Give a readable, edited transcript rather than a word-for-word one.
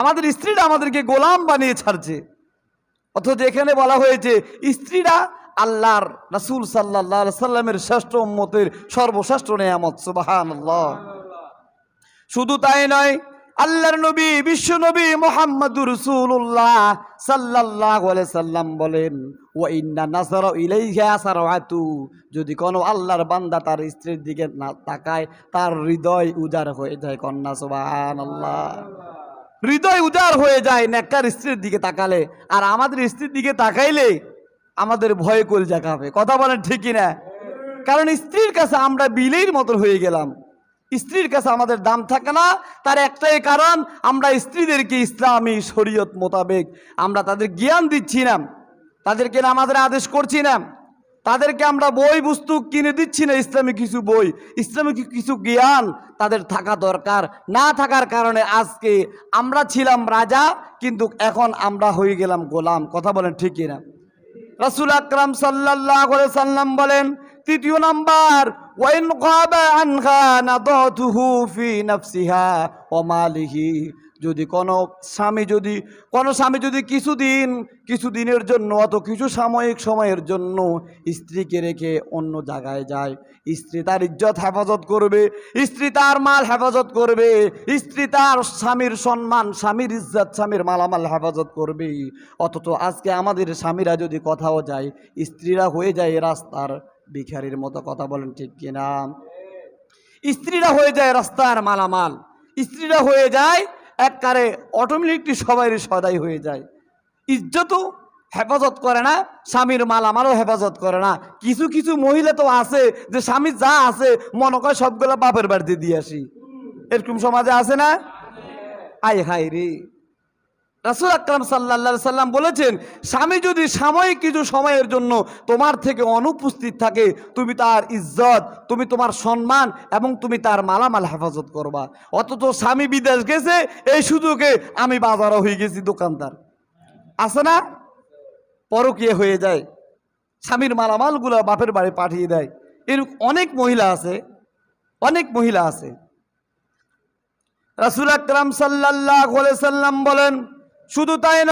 আমাদের স্ত্রীরা আমাদেরকে গোলাম বানিয়ে ছাড়ছে। অথচ এখানে বলা হয়েছে স্ত্রীরা আল্লাহর রাসূল সাল্লাল্লাহু আলাইহি সাল্লামের শ্রেষ্ঠ উম্মতের সর্বশ্রেষ্ঠ নেয়ামত। সুবহানাল্লাহ। শুধু তাই নয়, আল্লাহর নবী বিশ্ব নবী মুহাম্মদুর রাসূলুল্লাহ সাল্লাল্লাহু আলাইহি সাল্লাম বলেন, ওয়া ইন্না নাযারা ইলাইহা সারআতু, যদি কোনো আল্লাহর বান্দা তার স্ত্রীর দিকে না তাকায় তার হৃদয় উজাড় হয়ে যায়। কন্যা সুবহানাল্লাহ। হৃদয় উজাড় হয়ে যায় নেককার স্ত্রীর দিকে তাকালে। আর আমাদের স্ত্রীর দিকে তাকাইলে আমাদের ভয় কলজা কাঁপে। কথা বলেন ঠিক কিনা? কারণ স্ত্রীর কাছে আমরা বিলের মতন হয়ে গেলাম। স্ত্রীর কাছে আমাদের দাম থাকে না। তার একটাই কারণ, আমরা স্ত্রীদেরকে ইসলামী শরীয়ত মোতাবেক আমরা তাদের জ্ঞান দিচ্ছি না, তাদেরকে নামাজের আদেশ করছি না, তাদেরকে আমরা বই পুস্তক কিনে দিচ্ছি না। ইসলামিক কিছু বই, ইসলামিক কিছু জ্ঞান তাদের থাকা দরকার। না থাকার কারণে আজকে আমরা ছিলাম রাজা, কিন্তু এখন আমরা হয়ে গেলাম গোলাম। কথা বলেন ঠিক কিনা? রাসূল আকরাম সাল্লাল্লাহু আলাইহি সাল্লাম বলেন, তৃতীয় নাম্বার, ওয়াইন গাবা আনহা নাদাতুহু ফি নাফসিহা ওয়া মালিহি, যদি কোনো স্বামী যদি কিছুদিনের জন্য অত কিছু সাময়িক সময়ের জন্য স্ত্রীকে রেখে অন্য জায়গায় যায়, স্ত্রী তার ইজ্জত হেফাজত করবে, স্ত্রী তার মাল হেফাজত করবে, স্ত্রী তার স্বামীর সম্মান, স্বামীর ইজ্জত, স্বামীর মালামাল হেফাজত করবে। অথচ আজকে আমাদের স্বামীরা যদি কোথাও যায়, স্ত্রীরা হয়ে যায় রাস্তার ভিখারির মতো। কথা বলেন ঠিক কিনা? স্ত্রীরা হয়ে যায় রাস্তার মালামাল, স্ত্রীরা হয়ে যায় একবারে অটোমেটিকলি সবাই সদাই হয়ে যায়। ইজ্জতও হেফাজত করে না, স্বামীর মালামালও হেফাজত করে না। কিছু কিছু মহিলা তো আছে যে স্বামী যা আছে মনে করে সবগুলো বাপের বাড়িতে দিয়ে আসি। এরকম সমাজে আছে না? আয় হায় রে! রাসূল আকরাম সাল্লাল্লাহু আলাইহি সাল্লাম বলেছেন, স্বামী যদি সাময়িক কিছু সময়ের জন্য তোমার থেকে অনুপস্থিত থাকে, তুমি তার ইজ্জত, তুমি তোমার সম্মান এবং তুমি তার মালামাল হেফাজত করবা। অথচ স্বামী বিদেশ গেছে, এই সুযোগে আমি বাজারও হয়ে গেছি দোকানদার। আছে না? পরকীয়া হয়ে যায়, স্বামীর মালামালগুলো বাপের বাড়ি পাঠিয়ে দেয়। এরকম অনেক মহিলা আছে, অনেক মহিলা আছে। রাসূল আকরাম সাল্লাল্লাহু আলাইহি সাল্লাম বলেন, শুধু তাই না,